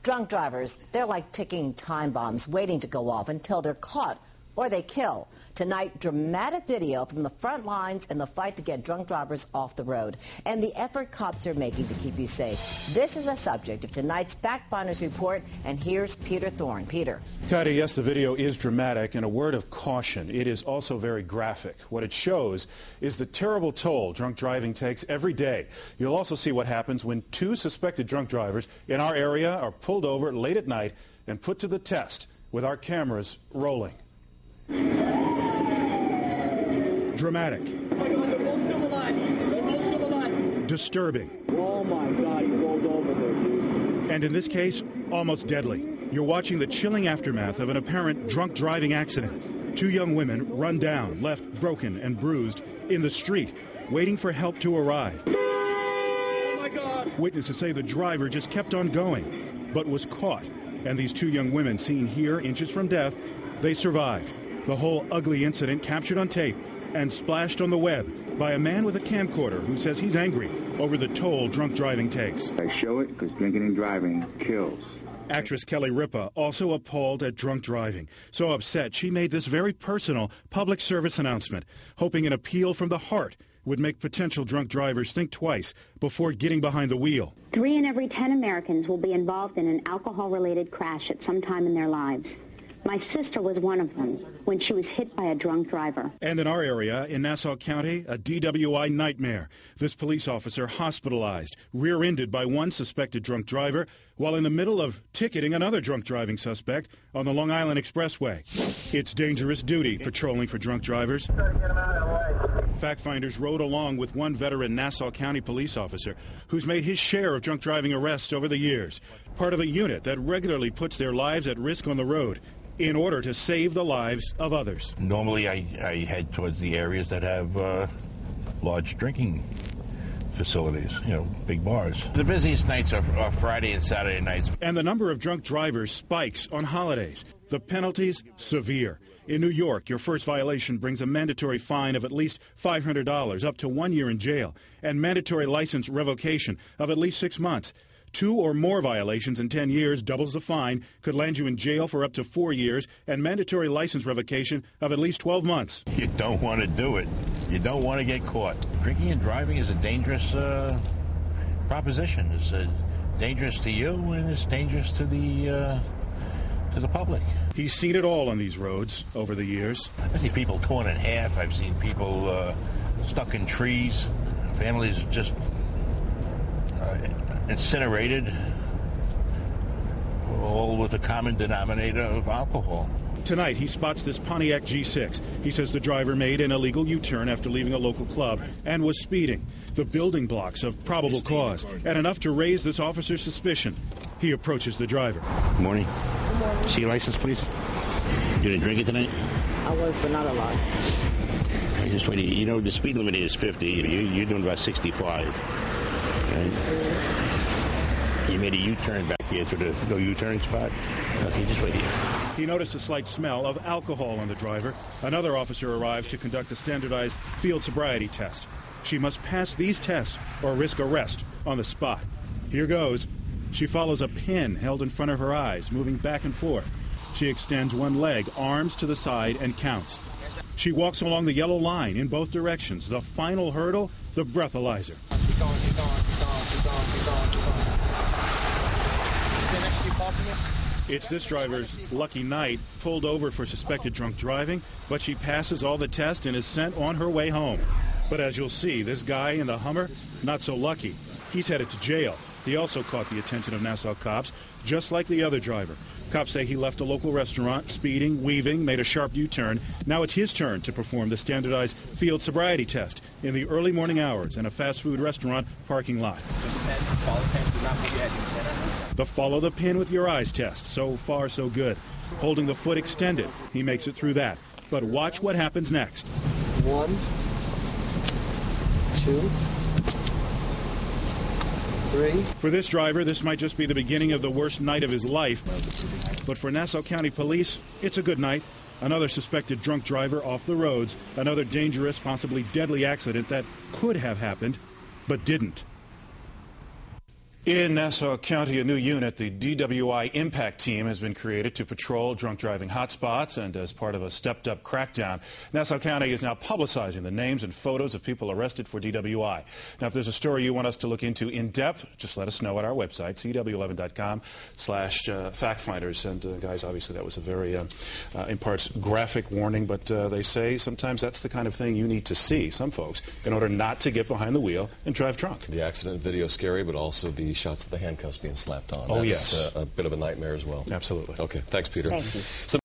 Drunk drivers, they're like ticking time bombs waiting to go off until they're caught or they kill. Tonight, dramatic video from the front lines in the fight to get drunk drivers off the road and the effort cops are making to keep you safe. This is a subject of tonight's Fact Finders Report, and here's Peter Thorne. Peter. Patty, yes, the video is dramatic, and a word of caution, it is also very graphic. What it shows is the terrible toll drunk driving takes every day. You'll also see what happens when two suspected drunk drivers in our area are pulled over late at night and put to the test with our cameras rolling. Dramatic. Oh my God, they're both still alive. They're both still alive. Disturbing. Oh my God, he rolled over there, dude. And in this case, almost deadly. You're watching the chilling aftermath of an apparent drunk driving accident. Two young women run down, left broken and bruised in the street, waiting for help to arrive. Oh my God. Witnesses say the driver just kept on going, but was caught. And these two young women seen here, inches from death, they survived. The whole ugly incident captured on tape and splashed on the web by a man with a camcorder who says he's angry over the toll drunk driving takes. I show it because drinking and driving kills. Actress Kelly Ripa also appalled at drunk driving, so upset she made this very personal public service announcement, hoping an appeal from the heart would make potential drunk drivers think twice before getting behind the wheel. 3 in every 10 Americans will be involved in an alcohol-related crash at some time in their lives. My sister was one of them when she was hit by a drunk driver. And in our area, in Nassau County, a DWI nightmare. This police officer hospitalized, rear-ended by one suspected drunk driver while in the middle of ticketing another drunk driving suspect on the Long Island Expressway. It's dangerous duty patrolling for drunk drivers. Fact Finders rode along with one veteran Nassau County police officer who's made his share of drunk driving arrests over the years, part of a unit that regularly puts their lives at risk on the road in order to save the lives of others. Normally I head towards the areas that have large drinking facilities, big bars. The busiest nights are Friday and Saturday nights. And the number of drunk drivers spikes on holidays. The penalties, severe. In New York, your first violation brings a mandatory fine of at least $500, up to 1 year in jail, and mandatory license revocation of at least 6 months. 2 or more violations in 10 years doubles the fine, could land you in jail for up to 4 years, and mandatory license revocation of at least 12 months. You don't want to do it. You don't want to get caught. Drinking and driving is a dangerous proposition. It's dangerous to you, and it's dangerous to the public. He's seen it all on these roads over the years. I've seen people torn in half. I've seen people stuck in trees. Families just incinerated, all with a common denominator of alcohol. Tonight, he spots this Pontiac G6. He says the driver made an illegal U-turn after leaving a local club and was speeding. The building blocks of probable cause, and enough to raise this officer's suspicion. He approaches the driver. Good morning. Good morning. See your license, please. You didn't drink it tonight? I was, but not a lot. I just waited. The speed limit is 50. You're doing about 65. Right? You made a U-turn back here to the no U-turn spot. Okay, just wait here. He noticed a slight smell of alcohol on the driver. Another officer arrives to conduct a standardized field sobriety test. She must pass these tests or risk arrest on the spot. Here goes. She follows a pin held in front of her eyes, moving back and forth. She extends one leg, arms to the side, and counts. She walks along the yellow line in both directions. The final hurdle, the breathalyzer. Keep going, keep going, keep going, keep going, keep going, keep going. It's this driver's lucky night, pulled over for suspected drunk driving, but she passes all the tests and is sent on her way home. But as you'll see, this guy in the Hummer, not so lucky. He's headed to jail. He also caught the attention of Nassau cops, just like the other driver. Cops say he left a local restaurant, speeding, weaving, made a sharp U-turn. Now it's his turn to perform the standardized field sobriety test in the early morning hours in a fast food restaurant parking lot. The follow the pin with your eyes test. So far, so good. Holding the foot extended, he makes it through that. But watch what happens next. 1, 2, 3. For this driver, this might just be the beginning of the worst night of his life. But for Nassau County Police, it's a good night. Another suspected drunk driver off the roads. Another dangerous, possibly deadly accident that could have happened, but didn't. In Nassau County, a new unit, the DWI Impact Team, has been created to patrol drunk driving hotspots, and as part of a stepped-up crackdown, Nassau County is now publicizing the names and photos of people arrested for DWI. Now, if there's a story you want us to look into in depth, just let us know at our website, cw11.com/factfinders. And guys, obviously that was a very, in parts, graphic warning, but they say sometimes that's the kind of thing you need to see, some folks, in order not to get behind the wheel and drive drunk. The accident video is scary, but also the shots of the handcuffs being slapped on. Oh, That's yes. a bit of a nightmare as well. Absolutely. Okay. Thanks, Peter. Thank you.